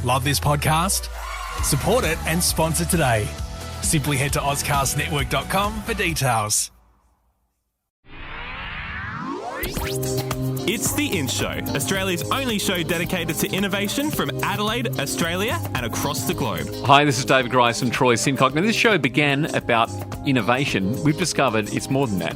Love this podcast? Support it and sponsor today. Simply head to AuscastNetwork.com for details. It's The In Show, Australia's only show dedicated to innovation from Adelaide, Australia and across the globe. Hi, this is David Grice and Troy Sincock. Now, this show began about innovation. We've discovered it's more than that.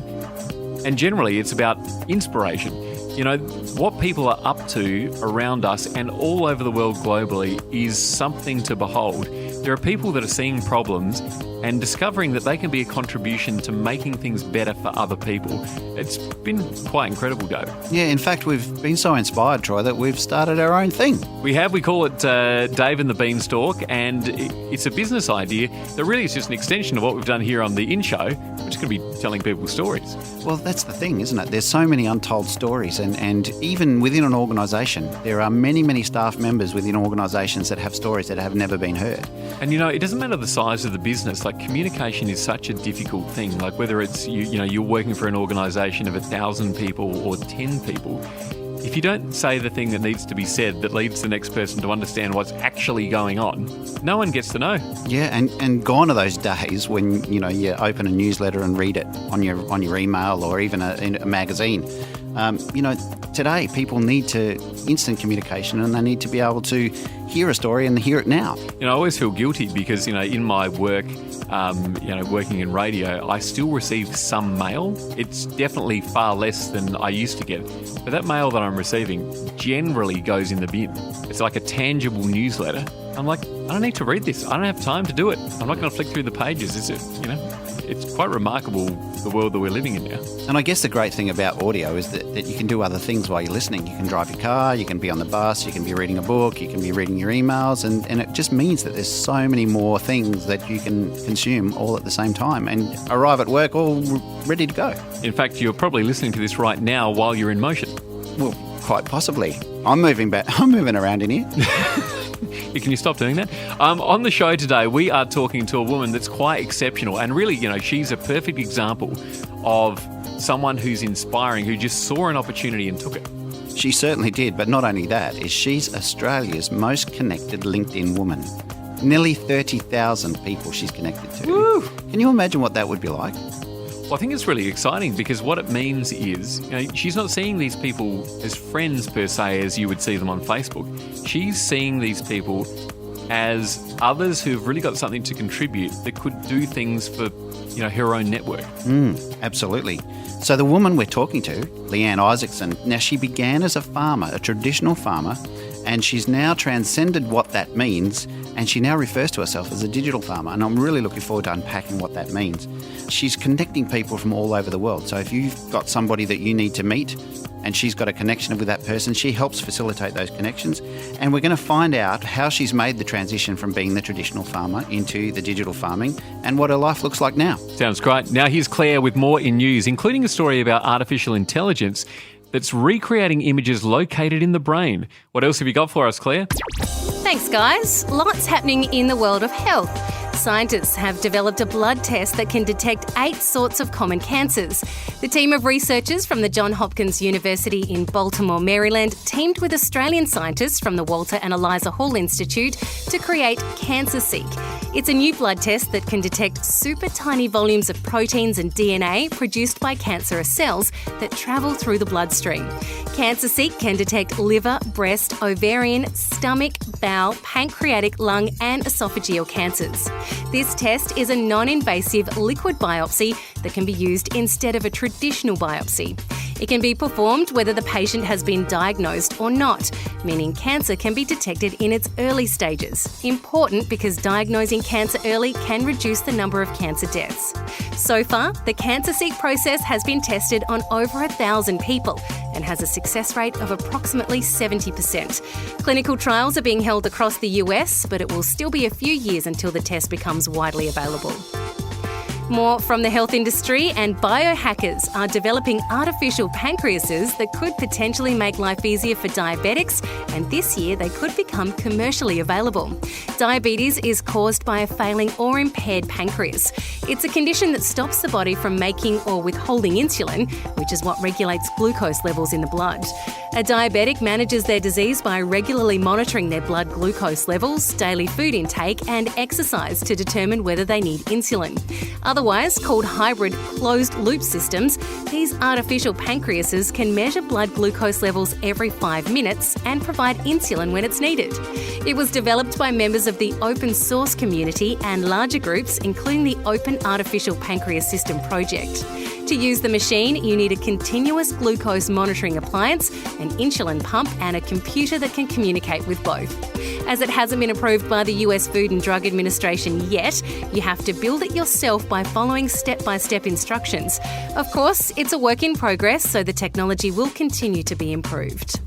And generally, it's about inspiration. You know, what people are up to around us and all over the world globally is something to behold. There are people that are seeing problems and discovering that they can be a contribution to making things better for other people. It's been quite incredible, Dave. Yeah, in fact, we've been so inspired, Troy, that we've started our own thing. We call it Dave and the Beanstalk, and it's a business idea that really is just an extension of what we've done here on The In Show. We're just going to be telling people stories. Well, that's the thing, isn't it? There's so many untold stories, and even within an organisation, there are many, many staff members within organisations that have stories that have never been heard. And, you know, it doesn't matter the size of the business. Like, communication is such a difficult thing. Like, whether it's, you're working for an organisation of 1,000 people or 10 people, if you don't say the thing that needs to be said that leads the next person to understand what's actually going on, no one gets to know. Yeah, and gone are those days when, you open a newsletter and read it on your email or even in a magazine. Today people need instant communication, and they need to be able to hear a story and hear it now. I always feel guilty because, in my work, working in radio, I still receive some mail. It's definitely far less than I used to get. But that mail that I'm receiving generally goes in the bin. It's like a tangible newsletter. I'm like, I don't need to read this. I don't have time to do it. I'm not going to flick through the pages, is it? It's quite remarkable, the world that we're living in now. And I guess the great thing about audio is that you can do other things while you're listening. You can drive your car, you can be on the bus, you can be reading a book, you can be reading your emails, and it just means that there's so many more things that you can consume all at the same time and arrive at work all ready to go. In fact, you're probably listening to this right now while you're in motion. Well, quite possibly. I'm moving around in here. Can you stop doing that? On the show today, we are talking to a woman that's quite exceptional, and really, she's a perfect example of someone who's inspiring, who just saw an opportunity and took it. She certainly did, but not only that, she's Australia's most connected LinkedIn woman. Nearly 30,000 people she's connected to. Woo! Can you imagine what that would be like? Well, I think it's really exciting because what it means is, she's not seeing these people as friends per se as you would see them on Facebook. She's seeing these people as others who've really got something to contribute that could do things for, her own network. Absolutely. So the woman we're talking to, Leanne Isaacson, now she began as a farmer, a traditional farmer, and she's now transcended what that means, and she now refers to herself as a digital farmer, and I'm really looking forward to unpacking what that means. She's connecting people from all over the world, so if you've got somebody that you need to meet and she's got a connection with that person, she helps facilitate those connections, and we're going to find out how she's made the transition from being the traditional farmer into the digital farming and what her life looks like now. Sounds great. Now here's Claire with more in news, including a story about artificial intelligence that's recreating images located in the brain. What else have you got for us, Claire? Thanks, guys. Lots happening in the world of health. Scientists have developed a blood test that can detect 8 sorts of common cancers. The team of researchers from the Johns Hopkins University in Baltimore, Maryland, teamed with Australian scientists from the Walter and Eliza Hall Institute to create CancerSeek. It's a new blood test that can detect super tiny volumes of proteins and DNA produced by cancerous cells that travel through the bloodstream. CancerSeek can detect liver, breast, ovarian, stomach, bowel, pancreatic, lung and esophageal cancers. This test is a non-invasive liquid biopsy that can be used instead of a traditional biopsy. It can be performed whether the patient has been diagnosed or not, meaning cancer can be detected in its early stages. Important because diagnosing cancer early can reduce the number of cancer deaths. So far, the CancerSeek process has been tested on over 1,000 people and has a success rate of approximately 70%. Clinical trials are being held across the US, but it will still be a few years until the test becomes widely available. More from the health industry, and biohackers are developing artificial pancreases that could potentially make life easier for diabetics, and this year they could become commercially available. Diabetes is caused by a failing or impaired pancreas. It's a condition that stops the body from making or withholding insulin, which is what regulates glucose levels in the blood. A diabetic manages their disease by regularly monitoring their blood glucose levels, daily food intake and exercise to determine whether they need insulin. Otherwise called hybrid closed-loop systems, these artificial pancreases can measure blood glucose levels every 5 minutes and provide insulin when it's needed. It was developed by members of the open source community and larger groups, including the Open Artificial Pancreas System project. To use the machine, you need a continuous glucose monitoring appliance, an insulin pump, and a computer that can communicate with both. As it hasn't been approved by the US Food and Drug Administration yet, you have to build it yourself by following step-by-step instructions. Of course, it's a work in progress, so the technology will continue to be improved.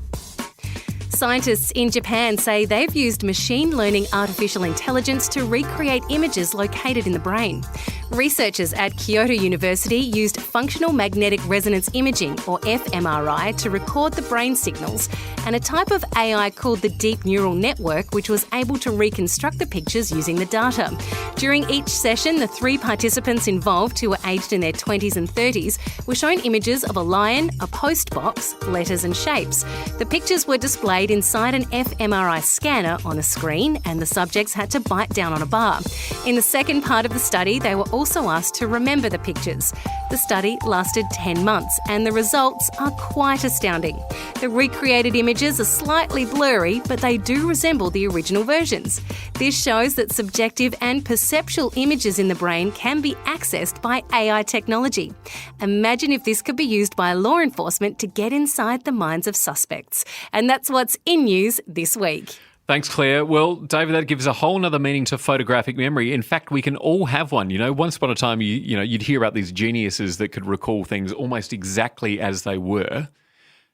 Scientists in Japan say they've used machine learning artificial intelligence to recreate images located in the brain. Researchers at Kyoto University used functional magnetic resonance imaging, or fMRI, to record the brain signals, and a type of AI called the deep neural network, which was able to reconstruct the pictures using the data. During each session, the 3 participants involved, who were aged in their 20s and 30s, were shown images of a lion, a post box, letters and shapes. The pictures were displayed inside an fMRI scanner on a screen, and the subjects had to bite down on a bar. In the second part of the study, they were also asked to remember the pictures. The study lasted 10 months, and the results are quite astounding. The recreated images are slightly blurry, but they do resemble the original versions. This shows that subjective and perceptual images in the brain can be accessed by AI technology. Imagine if this could be used by law enforcement to get inside the minds of suspects. And that's what's in news this week. Thanks, Claire. Well, David, that gives a whole nother meaning to photographic memory. In fact, we can all have one. Once upon a time, you'd hear about these geniuses that could recall things almost exactly as they were.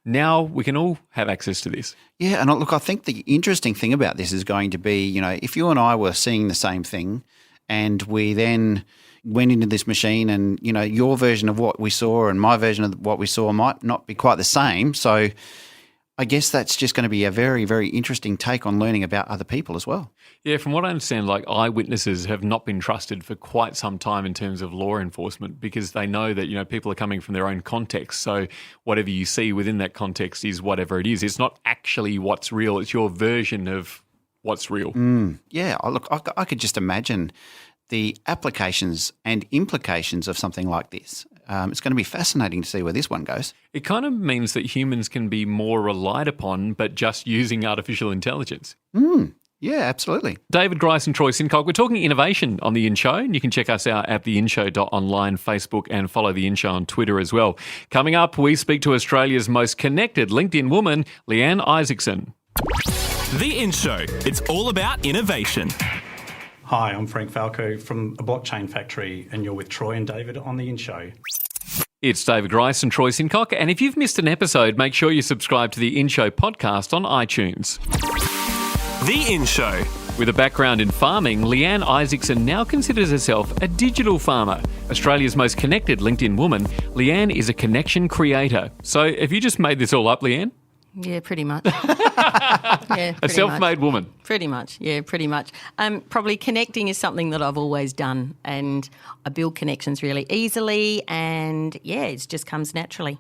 Now we can all have access to this. Yeah, and look, I think the interesting thing about this is going to be, if you and I were seeing the same thing and we then went into this machine and, your version of what we saw and my version of what we saw might not be quite the same. So I guess that's just going to be a very, very interesting take on learning about other people as well. Yeah, from what I understand, eyewitnesses have not been trusted for quite some time in terms of law enforcement because they know that, people are coming from their own context. So whatever you see within that context is whatever it is. It's not actually what's real. It's your version of what's real. Yeah, look, I could just imagine the applications and implications of something like this. It's going to be fascinating to see where this one goes. It kind of means that humans can be more relied upon, but just using artificial intelligence. Yeah, absolutely. David Grice and Troy Sincock, we're talking innovation on The In Show, and you can check us out at theinshow.online, Facebook, and follow The In Show on Twitter as well. Coming up, we speak to Australia's most connected LinkedIn woman, Leanne Isaacson. The In Show. It's all about innovation. Hi, I'm Frank Falco from a blockchain factory, and you're with Troy and David on The In Show. It's David Grice and Troy Sincock, and if you've missed an episode, make sure you subscribe to the In Show podcast on iTunes. The In Show. With a background in farming, Leanne Isaacson now considers herself a digital farmer. Australia's most connected LinkedIn woman, Leanne is a connection creator. So have you just made this all up, Leanne? Yeah, pretty much. Yeah, a self-made woman. Pretty much, yeah, pretty much. Probably connecting is something that I've always done, and I build connections really easily, and yeah, it just comes naturally.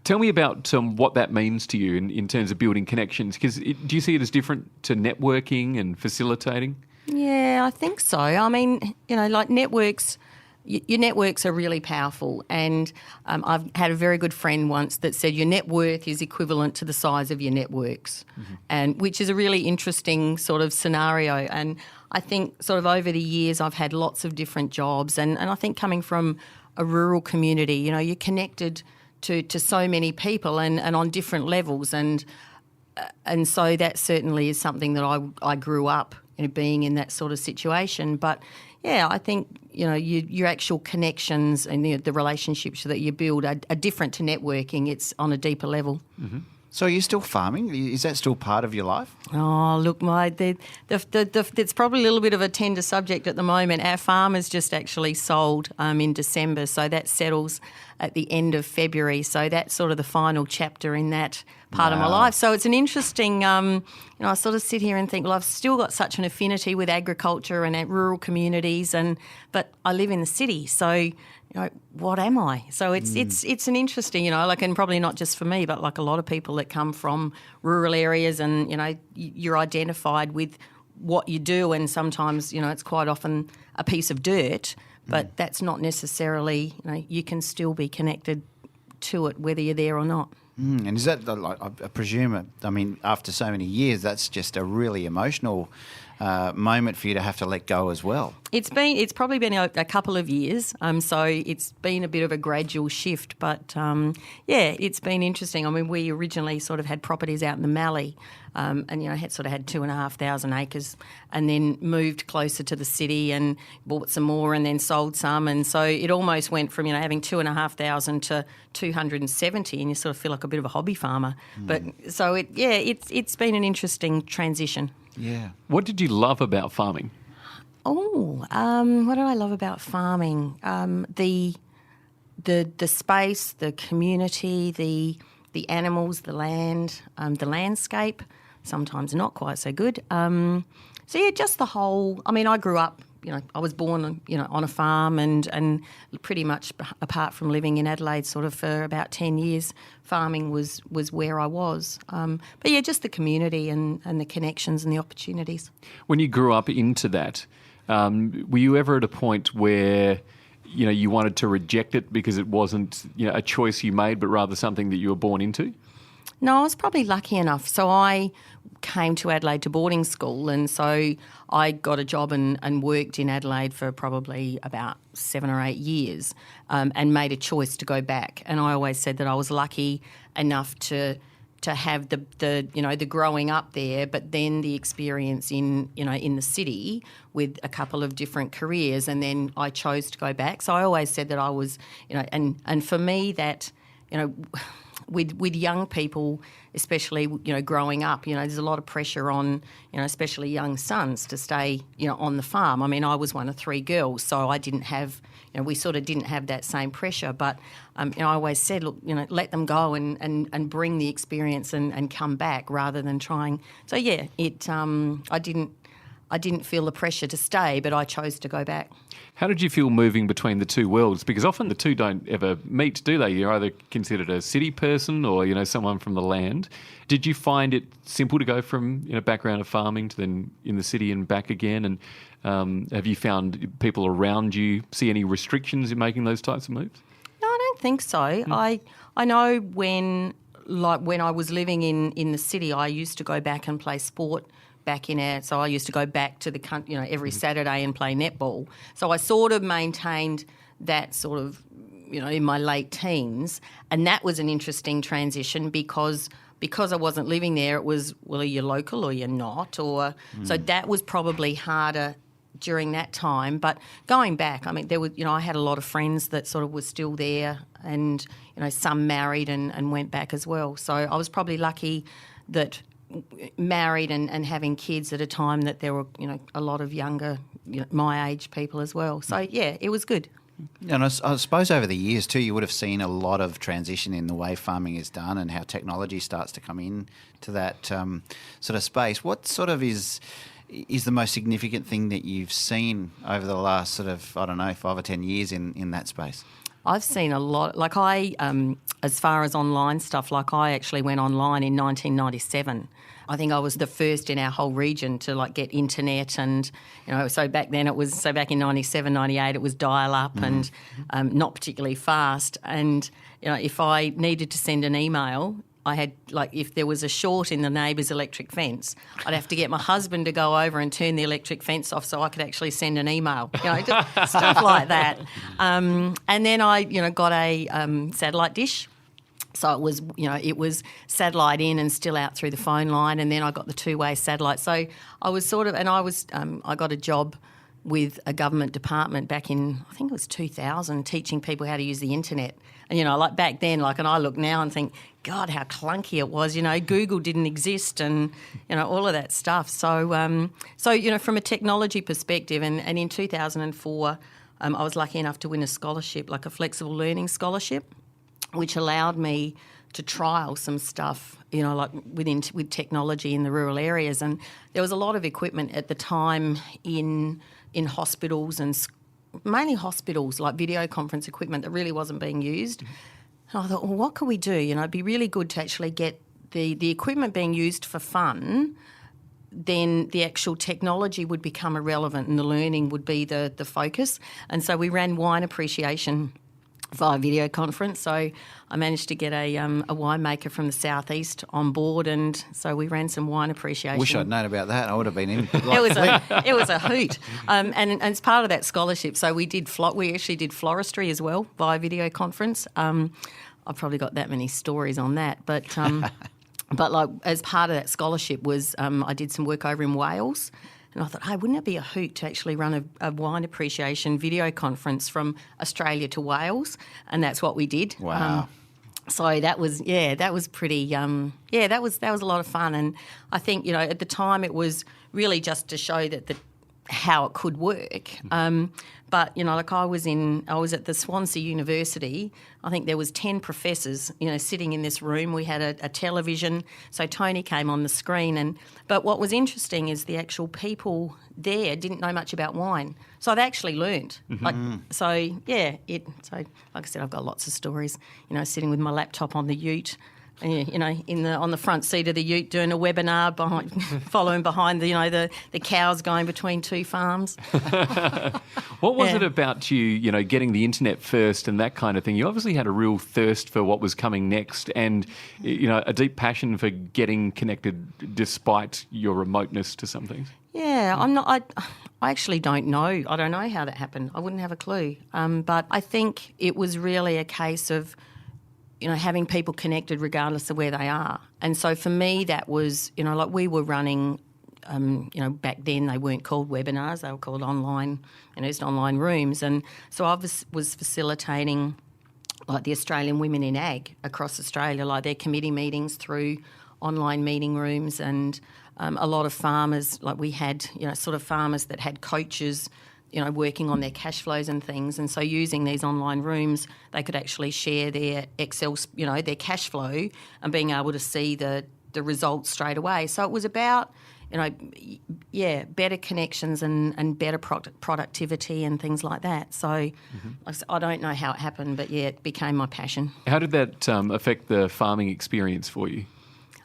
Tell me about what that means to you in terms of building connections, because do you see it as different to networking and facilitating? Yeah, I think so. I mean, networks... Your networks are really powerful, and I've had a very good friend once that said your net worth is equivalent to the size of your networks, and which is a really interesting sort of scenario. And I think sort of over the years I've had lots of different jobs, and I think coming from a rural community, you're connected to so many people and on different levels, and so that certainly is something that I grew up being in that sort of situation. But yeah, I think, your actual connections and the relationships that you build are different to networking. It's on a deeper level. Mm-hmm. So are you still farming? Is that still part of your life? Oh, look, it's probably a little bit of a tender subject at the moment. Our farm has just actually sold in December, so that settles at the end of February. So that's sort of the final chapter in that part of my life. So it's an interesting, I sort of sit here and think, well, I've still got such an affinity with agriculture and rural communities, but I live in the city, so what am I? So it's an interesting, and probably not just for me, but like a lot of people that come from rural areas, and you're identified with what you do, and sometimes it's quite often a piece of dirt, but that's not necessarily, you can still be connected to it whether you're there or not. And is that, I presume, after so many years, that's just a really emotional moment for you to have to let go as well? It's probably been a couple of years, so it's been a bit of a gradual shift. But it's been interesting. I mean, we originally sort of had properties out in the Mallee, and had 2,500 acres, and then moved closer to the city and bought some more, and then sold some, and so it almost went from having 2,500 to 270, and you sort of feel like a bit of a hobby farmer. But so it's been an interesting transition. Yeah. What did you love about farming? What do I love about farming? The space, the community, the animals, the land, the landscape. Sometimes not quite so good. Just the whole. I mean, I grew up. I was born, on a farm, and pretty much apart from living in Adelaide, sort of for about 10 years, farming was where I was. Just the community and the connections and the opportunities. When you grew up into that, were you ever at a point where you wanted to reject it because it wasn't a choice you made, but rather something that you were born into? No, I was probably lucky enough. So I came to Adelaide to boarding school, and so I got a job and worked in Adelaide for probably about 7 or 8 years, and made a choice to go back. And I always said that I was lucky enough to have the growing up there, but then the experience in the city with a couple of different careers, and then I chose to go back. So I always said that I was, and for me that, with young people, especially, growing up, there's a lot of pressure on, especially young sons to stay, on the farm. I mean, I was one of 3 girls, so I didn't have, we sort of didn't have that same pressure. But, I always said, look, let them go and bring the experience and come back rather than trying. So, I didn't feel the pressure to stay, but I chose to go back. How did you feel moving between the two worlds? Because often the two don't ever meet, do they? You're either considered a city person or, someone from the land. Did you find it simple to go from, background of farming to then in the city and back again? And have you found people around you see any restrictions in making those types of moves? No, I don't think so. I know when I was living in the city, I used to go back and play sport back in so I used to go back to the country, every Saturday and play netball. So I sort of maintained that sort of, in my late teens, and that was an interesting transition because I wasn't living there. It was, well, are you local or you're not? Or so that was probably harder during that time. But going back, I mean, there was, I had a lot of friends that sort of were still there, and some married and went back as well. So I was probably lucky that married and having kids at a time that there were, a lot of younger, my age people as well. So, it was good. And I suppose over the years too, you would have seen a lot of transition in the way farming is done and how technology starts to come in to that sort of space. What sort of is the most significant thing that you've seen over the last sort of, 5 or 10 years in that space? I've seen a lot. Like as far as online stuff, I actually went online in 1997. I think I was the first in our whole region to get internet, and so back then back in 97, 98 it was dial-up and not particularly fast. And if I needed to send an email, I had, if there was a short in the neighbour's electric fence, I'd have to get my husband to go over and turn the electric fence off so I could actually send an email, just stuff like that. And then I, got a satellite dish. So it was satellite in and still out through the phone line, and then I got the two-way satellite. So I was I got a job with a government department back in, I think it was 2000, teaching people how to use the internet. And, back then, and I look now and think, God, how clunky it was. Google didn't exist and, all of that stuff. So, from a technology perspective, and in 2004, I was lucky enough to win a scholarship, a flexible learning scholarship, which allowed me to trial some stuff, like with technology in the rural areas. And there was a lot of equipment at the time in hospitals and mainly hospitals, like video conference equipment that really wasn't being used. And I thought, well, what can we do? It'd be really good to actually get the equipment being used for fun. Then the actual technology would become irrelevant and the learning would be the focus. And so we ran wine appreciation via video conference. So I managed to get a winemaker from the southeast on board, and so we ran some wine appreciation. Wish I'd known about that. I would have been in. It was a hoot, and it's part of that scholarship. So we actually did floristry as well via video conference. I've probably got that many stories on that, but like as part of that scholarship was I did some work over in Wales. And I thought, hey, wouldn't it be a hoot to actually run a wine appreciation video conference from Australia to Wales? And that's what we did. Wow. So that was pretty, that was a lot of fun. And I think, at the time it was really just to show that how it could work. But, like I was at the Swansea University. I think there was 10 professors, sitting in this room. We had a television. So Tony came on the screen. But what was interesting is the actual people there didn't know much about wine. So they actually learned. So like I said, I've got lots of stories, sitting with my laptop on the ute, on the front seat of the ute doing a webinar following behind the cows going between two farms. What was it about you, getting the internet first and that kind of thing? You obviously had a real thirst for what was coming next and, a deep passion for getting connected despite your remoteness to some things. Yeah, I actually don't know. I don't know how that happened. I wouldn't have a clue. But I think it was really a case of having people connected regardless of where they are. And so for me, that was, like we were running, back then they weren't called webinars, they were called online, just online rooms. And so I was facilitating like the Australian Women in Ag across Australia, like their committee meetings through online meeting rooms, and a lot of farmers, like we had, sort of farmers that had coaches working on their cash flows and things. And so using these online rooms, they could actually share their Excel, their cash flow and being able to see the results straight away. So it was about, better connections and better productivity and things like that. So I don't know how it happened, but it became my passion. How did that affect the farming experience for you?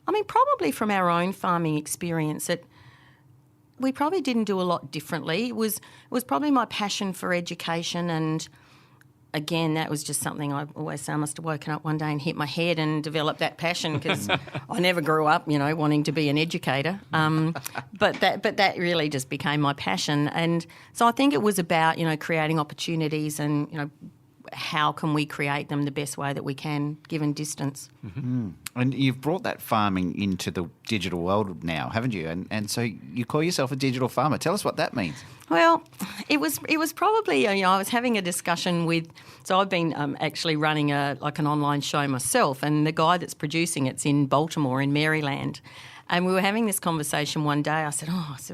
I mean, probably from our own farming experience, we probably didn't do a lot differently. It was probably my passion for education, and again, that was just something I always say I must have woken up one day and hit my head and developed that passion, because I never grew up, wanting to be an educator. But that really just became my passion. And so I think it was about, creating opportunities and, how can we create them the best way that we can, given distance. Mm-hmm. And you've brought that farming into the digital world now, haven't you? And so you call yourself a digital farmer. Tell us what that means. Well, it was probably, I was having a discussion with, so I've been actually running an online show myself, and the guy that's producing it's in Baltimore in Maryland. And we were having this conversation one day. I said,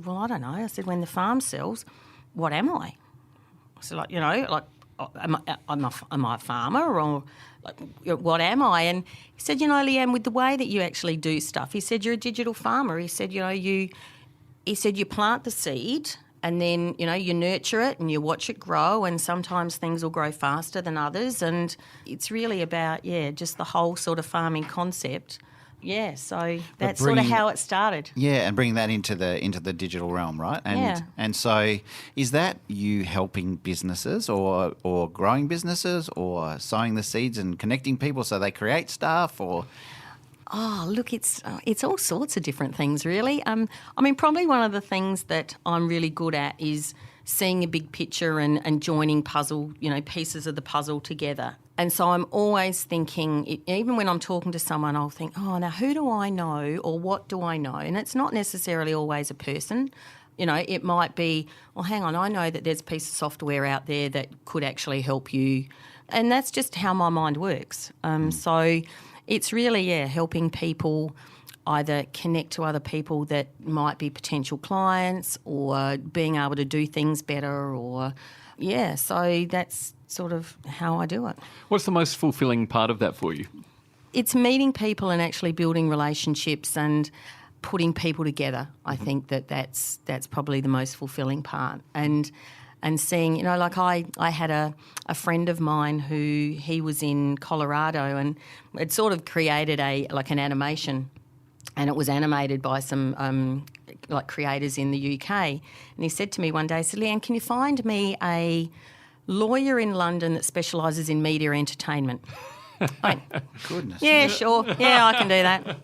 well, I don't know. I said, when the farm sells, what am I? I said, am I a farmer, or what am I? And he said, Leanne, with the way that you actually do stuff, he said, you're a digital farmer. He said, you plant the seed and then, you nurture it and you watch it grow, and sometimes things will grow faster than others. And it's really about, just the whole sort of farming concept. Yeah, so that's sort of how it started. Yeah, and bringing that into the digital realm, right? And so is that you helping businesses or growing businesses, or sowing the seeds and connecting people so they create stuff, or? Oh, look, it's all sorts of different things, really. Probably one of the things that I'm really good at is seeing a big picture and joining pieces of the puzzle together. And so I'm always thinking, even when I'm talking to someone, I'll think, now who do I know, or what do I know? And it's not necessarily always a person. It might be, well, hang on, I know that there's a piece of software out there that could actually help you. And that's just how my mind works. So it's really, helping people either connect to other people that might be potential clients, or being able to do things better, or, so that's sort of how I do it. What's the most fulfilling part of that for you? it's meeting people and actually building relationships and putting people together. I think that's probably the most fulfilling part. And seeing, you know, like I had a friend of mine who he was in Colorado and it sort of created an animation, and it was animated by some creators in the UK. And he said to me one day, he said, Leanne, can you find me a lawyer in London that specialises in media entertainment? Goodness. Yeah, sure. Yeah, I can do that.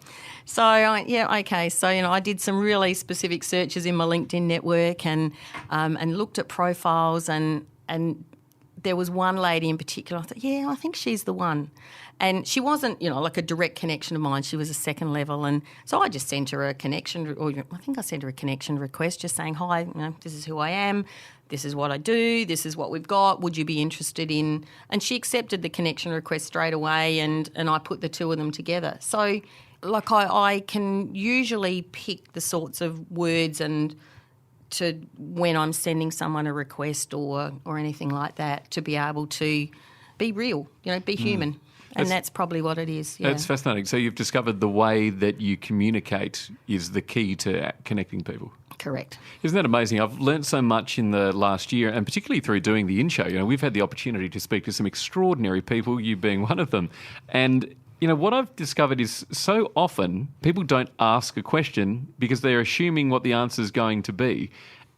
So, okay. So, you know, I did some really specific searches in my LinkedIn network and looked at profiles and there was one lady in particular, I thought, yeah, I think she's the one. And she wasn't, you know, like a direct connection of mine. She was a second level. And so I just sent her a connection, or I think I sent her a connection request just saying, hi, you know, this is who I am. This is what I do. This is what we've got. Would you be interested in? And she accepted the connection request straight away and I put the two of them together. So, like, I can usually pick the sorts of words and to when I'm sending someone a request or anything like that to be able to be real, you know, be human. And that's probably what it is. Yeah. That's fascinating. So you've discovered the way that you communicate is the key to connecting people. Correct. Isn't that amazing? I've learnt so much in the last year, and particularly through doing the In Show. You know, we've had the opportunity to speak to some extraordinary people, you being one of them. And, you know, what I've discovered is so often people don't ask a question because they're assuming what the answer is going to be.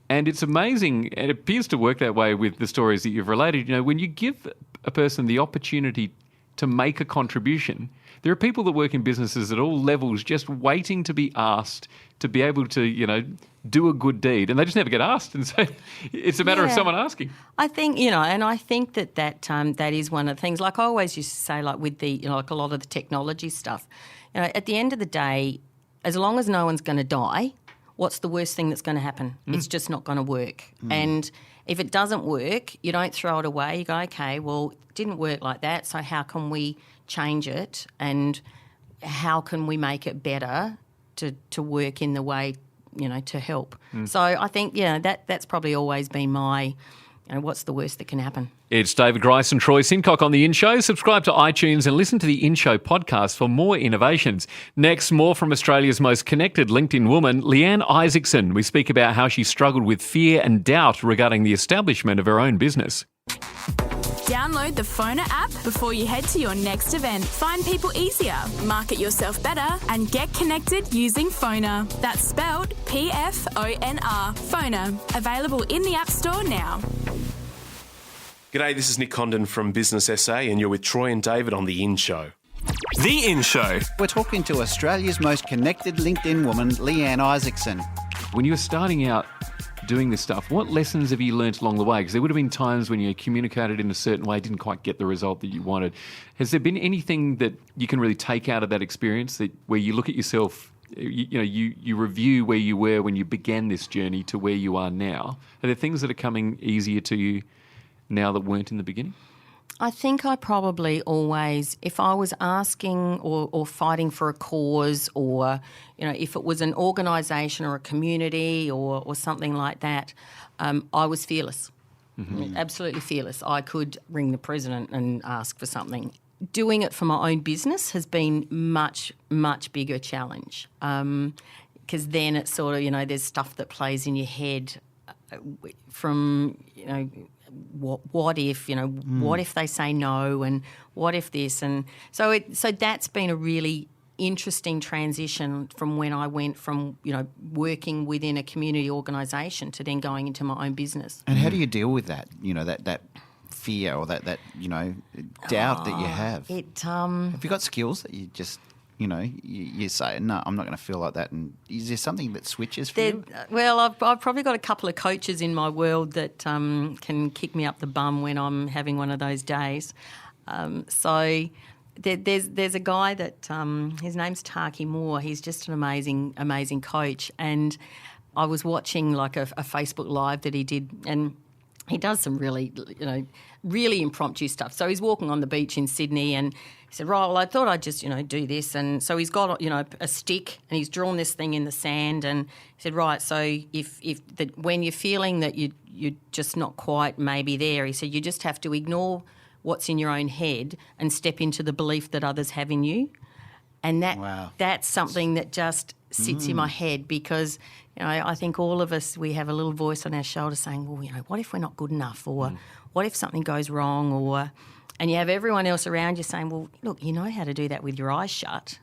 And it's amazing, and it appears to work that way with the stories that you've related. You know, when you give a person the opportunity to make a contribution, there are people that work in businesses at all levels just waiting to be asked to be able to, you know, do a good deed, and they just never get asked. And so it's a matter of someone asking. I think, you know, and I think that is one of the things. Like I always used to say, like with the, you know, like a lot of the technology stuff, you know, at the end of the day, as long as no one's going to die, what's the worst thing that's going to happen? It's just not going to work. And if it doesn't work, you don't throw it away. You go, okay, well, it didn't work like that, so how can we change it and how can we make it better to work in the way, you know, to help? So I think, yeah, that's probably always been my, you know, what's the worst that can happen? It's David Grice and Troy Sincock on The In Show. Subscribe to iTunes and listen to The In Show podcast for more innovations. Next, more from Australia's most connected LinkedIn woman, Leanne Isaacson. We speak about how she struggled with fear and doubt regarding the establishment of her own business. Download the Phoner app before you head to your next event. Find people easier, market yourself better, and get connected using Phoner. That's spelled PFONR. Phoner. Available in the App Store now. G'day, this is Nick Condon from Business SA and you're with Troy and David on The In Show. The In Show. We're talking to Australia's most connected LinkedIn woman, Leanne Isaacson. When you were starting out doing this stuff, what lessons have you learnt along the way? Because there would have been times when you communicated in a certain way, didn't quite get the result that you wanted. Has there been anything that you can really take out of that experience that where you look at yourself, you review where you were when you began this journey to where you are now? Are there things that are coming easier to you now that weren't in the beginning? I think I probably always, if I was asking or fighting for a cause, or, you know, if it was an organisation or a community or something like that, I was fearless, absolutely fearless. I could ring the president and ask for something. Doing it for my own business has been much, much bigger challenge, because then it's sort of, you know, there's stuff that plays in your head from, you know, what if, you know, what if they say no, and what if this, and so that's been a really interesting transition from when I went from, you know, working within a community organisation to then going into my own business. And how do you deal with that, you know, that fear or that you know, doubt that you have? Have you got skills that you just, you know, you say, no, I'm not going to feel like that? And is there something that switches for you? Well, I've probably got a couple of coaches in my world that can kick me up the bum when I'm having one of those days. So there's a guy that, his name's Taki Moore. He's just an amazing coach. And I was watching like a Facebook Live that he did, and he does some really, you know, really impromptu stuff. So he's walking on the beach in Sydney and he said, right, well, I thought I'd just, you know, do this. And so he's got, you know, a stick and he's drawn this thing in the sand, and he said, right, so when you're feeling that you're just not quite maybe there, he said, you just have to ignore what's in your own head and step into the belief that others have in you. And Wow. that's something that just sits in my head because, you know, I think all of us, we have a little voice on our shoulder saying, well, you know, what if we're not good enough, or what if something goes wrong, and you have everyone else around you saying, well, look, you know how to do that with your eyes shut.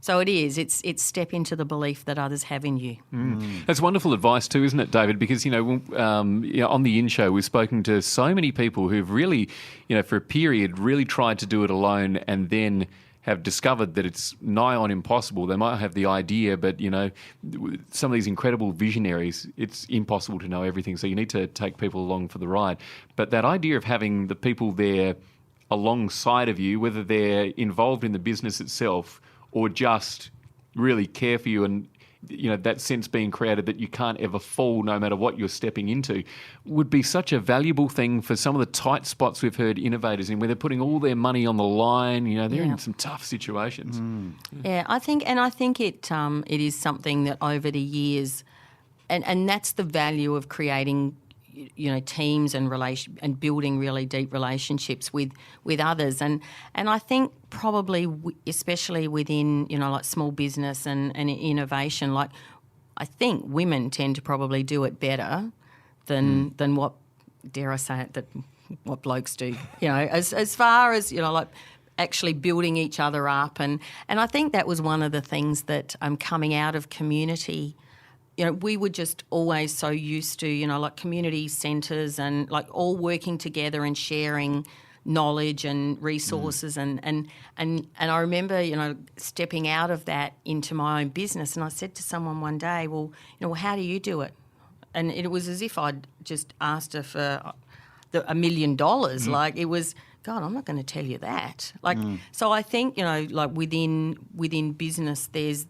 So it's step into the belief that others have in you. That's wonderful advice too, isn't it, David? Because, on the In Show, we've spoken to so many people who've really, for a period, really tried to do it alone and then have discovered that it's nigh on impossible. They might have the idea, but, some of these incredible visionaries, it's impossible to know everything. So you need to take people along for the ride. But that idea of having the people there alongside of you, whether they're involved in the business itself or just really care for you, and that sense being created that you can't ever fall no matter what you're stepping into, would be such a valuable thing for some of the tight spots we've heard innovators in, where they're putting all their money on the line. They're in some tough situations. Yeah, I think it is something that over the years, and that's the value of creating teams and building really deep relationships with others, and I think probably especially within like small business and innovation, like I think women tend to probably do it better than what, dare I say it, that what blokes do. As far as like actually building each other up, and I think that was one of the things that coming out of community. We were just always so used to, like community centres and like all working together and sharing knowledge and resources and I remember, stepping out of that into my own business, and I said to someone one day, well, how do you do it? And it was as if I'd just asked her for $1 million. Like it was, God, I'm not going to tell you that. Like, so I think, like within business there's,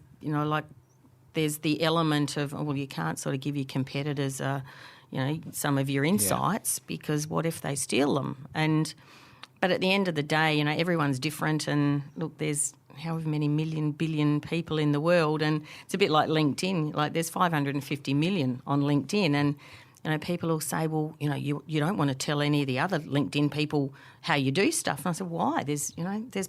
there's the element of, well, you can't sort of give your competitors, some of your insights because what if they steal them? But at the end of the day, everyone's different, and look, there's however many billion people in the world, and it's a bit like LinkedIn. Like there's 550 million on LinkedIn, and people will say, well, you don't want to tell any of the other LinkedIn people how you do stuff. And I said, why? There's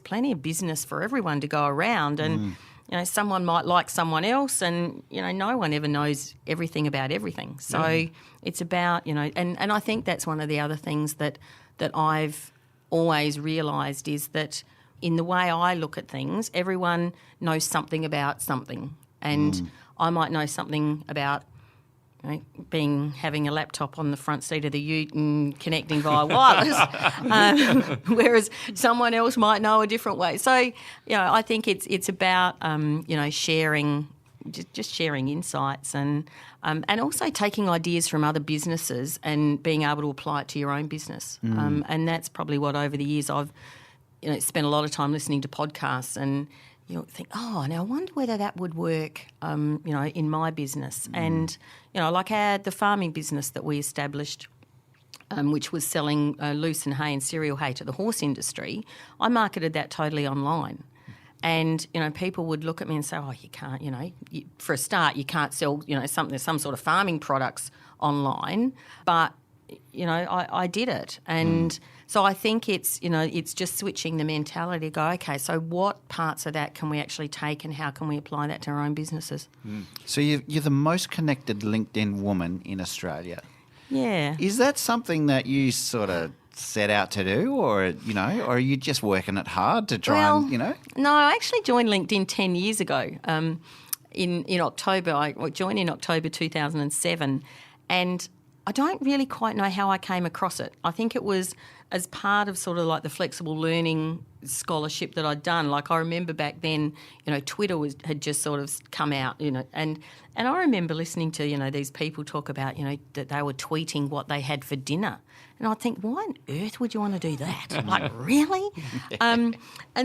plenty of business for everyone to go around, and someone might like someone else, and, no one ever knows everything about everything. So it's about, and I think that's one of the other things that I've always realised is that in the way I look at things, everyone knows something about something. And I might know something about having a laptop on the front seat of the ute and connecting via wireless, whereas someone else might know a different way. So, I think it's about sharing, just sharing insights and also taking ideas from other businesses and being able to apply it to your own business. And that's probably what over the years I've spent a lot of time listening to podcasts and. Think, now I wonder whether that would work, in my business. And, like I had the farming business that we established, which was selling lucerne hay and cereal hay to the horse industry. I marketed that totally online. And, people would look at me and say, you can't, for a start, you can't sell, some sort of farming products online. But, I did it. And so I think it's, it's just switching the mentality to go, okay, so what parts of that can we actually take and how can we apply that to our own businesses? So you're the most connected LinkedIn woman in Australia. Yeah. Is that something that you sort of set out to do, or, or are you just working it hard to try and. No, I actually joined LinkedIn 10 years ago. In October, I joined in October 2007, and I don't really quite know how I came across it. I think it was as part of sort of like the flexible learning scholarship that I'd done. Like I remember back then, Twitter had just sort of come out, and I remember listening to, these people talk about, that they were tweeting what they had for dinner. And I think, why on earth would you want to do that? Like, really? And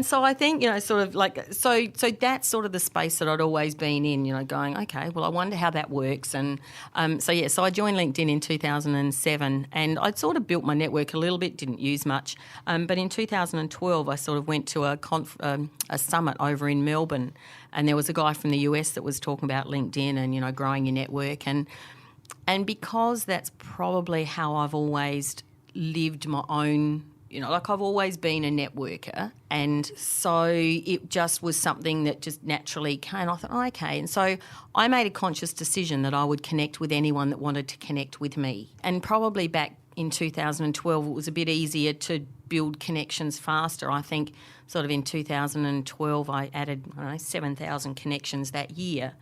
so I think, sort of like, so that's sort of the space that I'd always been in, going, okay, well, I wonder how that works. And so I joined LinkedIn in 2007, and I'd sort of built my network a little bit, didn't use much. But in 2012, I sort of went to a summit over in Melbourne, and there was a guy from the US that was talking about LinkedIn and, growing your network. And because that's probably how I've always lived my own I've always been a networker, and so it just was something that just naturally came. I thought, okay. And so I made a conscious decision that I would connect with anyone that wanted to connect with me. And probably back in 2012, it was a bit easier to build connections faster. I think sort of in 2012, I added 7,000 connections that year,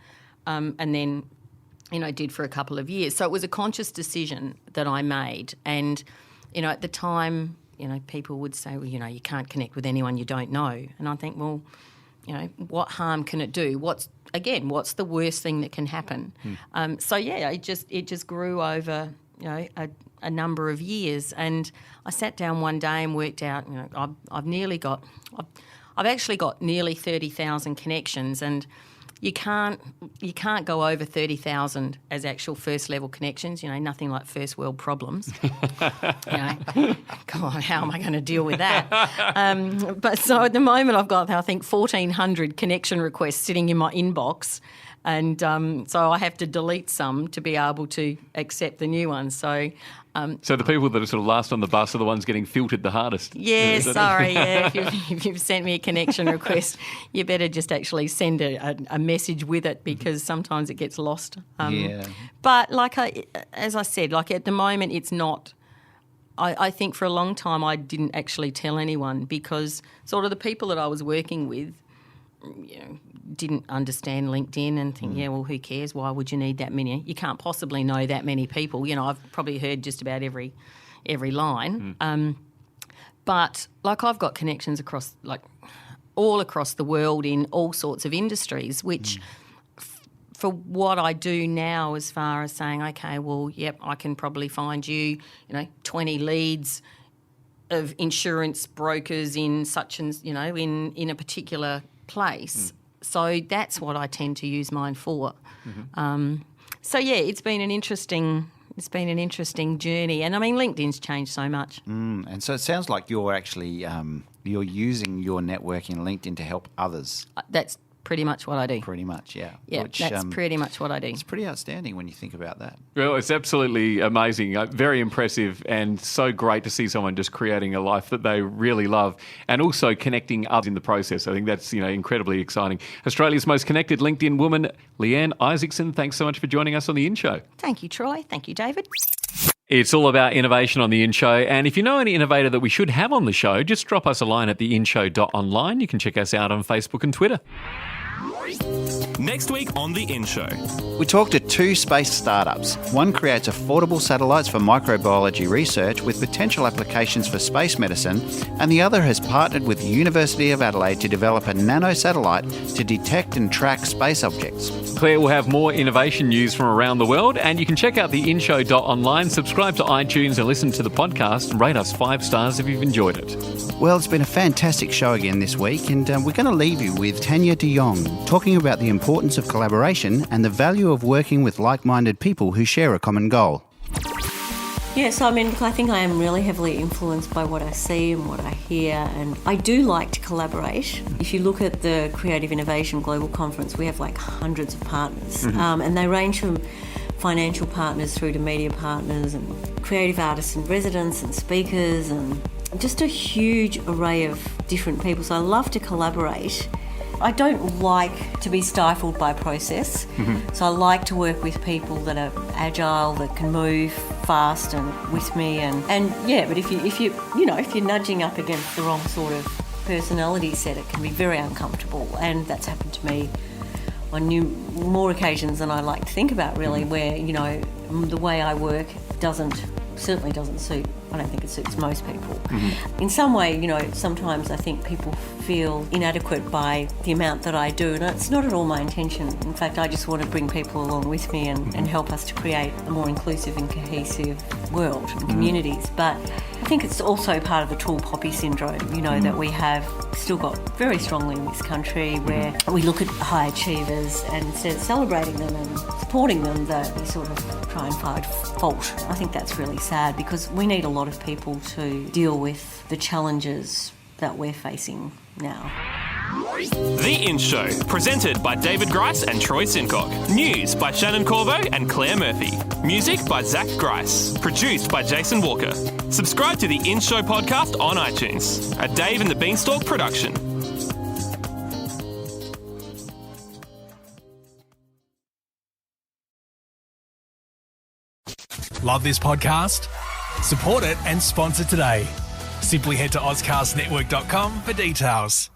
and then, did for a couple of years. So it was a conscious decision that I made. And, at the time, people would say, well, you can't connect with anyone you don't know. And I think, well, what harm can it do? What's the worst thing that can happen? It just grew over, a number of years. And I sat down one day and worked out, I've actually got nearly 30,000 connections, and you can't go over 30,000 as actual first level connections. Nothing like first world problems. Come on, how am I going to deal with that? But so at the moment, I've got 1,400 connection requests sitting in my inbox, and so I have to delete some to be able to accept the new ones. So the people that are sort of last on the bus are the ones getting filtered the hardest. Yeah, sorry. Yeah, if you've sent me a connection request, you better just actually send a message with it, because sometimes it gets lost. But as I said, at the moment it's not. I think for a long time I didn't actually tell anyone, because sort of the people that I was working with, didn't understand LinkedIn and think, well, who cares? Why would you need that many? You can't possibly know that many people. I've probably heard just about every line. But I've got connections across all across the world in all sorts of industries, which for what I do now, as far as saying, okay, well, yep, I can probably find you, 20 leads of insurance brokers in such and, in a particular place. So that's what I tend to use mine for. It's been an interesting journey, and I mean LinkedIn's changed so much. And so it sounds like you're actually you're using your networking LinkedIn to help others. That's pretty much what I do. Pretty much, yeah. Yeah, that's pretty much what I do. It's pretty outstanding when you think about that. Well, it's absolutely amazing, very impressive, and so great to see someone just creating a life that they really love, and also connecting others in the process. I think that's incredibly exciting. Australia's most connected LinkedIn woman, Leanne Isaacson, thanks so much for joining us on The In Show. Thank you, Troy. Thank you, David. It's all about innovation on The In Show, and if you know any innovator that we should have on the show, just drop us a line at theinshow.online. You can check us out on Facebook and Twitter. Next week on The In Show. We talked to two space startups. One creates affordable satellites for microbiology research with potential applications for space medicine, and the other has partnered with the University of Adelaide to develop a nano-satellite to detect and track space objects. Claire will have more innovation news from around the world, and you can check out theinshow.online, subscribe to iTunes and listen to the podcast, and rate us 5 stars if you've enjoyed it. Well, it's been a fantastic show again this week, and we're going to leave you with Tanya de Jong talking about the importance of collaboration and the value of working with like-minded people who share a common goal. Yes, I think I am really heavily influenced by what I see and what I hear, and I do like to collaborate. If you look at the Creative Innovation Global Conference, we have hundreds of partners, and they range from financial partners through to media partners and creative artists and residents and speakers, and just a huge array of different people. So I love to collaborate. I don't like to be stifled by process, so I like to work with people that are agile, that can move fast and with me, but if you're nudging up against the wrong sort of personality set, it can be very uncomfortable, and that's happened to me on more occasions than I like to think about, really, where the way I work certainly doesn't suit. I don't think it suits most people. In some way, sometimes I think people feel inadequate by the amount that I do, and it's not at all my intention. In fact, I just want to bring people along with me and help us to create a more inclusive and cohesive world and communities. But I think it's also part of the tall poppy syndrome, that we have still got very strongly in this country, where we look at high achievers and instead of celebrating them and supporting them, we sort of try and find fault. I think that's really sad, because we need a lot of people to deal with the challenges that we're facing now. The In Show, presented by David Grice and Troy Sincock. News by Shannon Corvo and Claire Murphy. Music by Zach Grice. Produced by Jason Walker. Subscribe to the In Show podcast on iTunes. A Dave and the Beanstalk production. Love this podcast? Support it and sponsor today. Simply head to AuscastNetwork.com for details.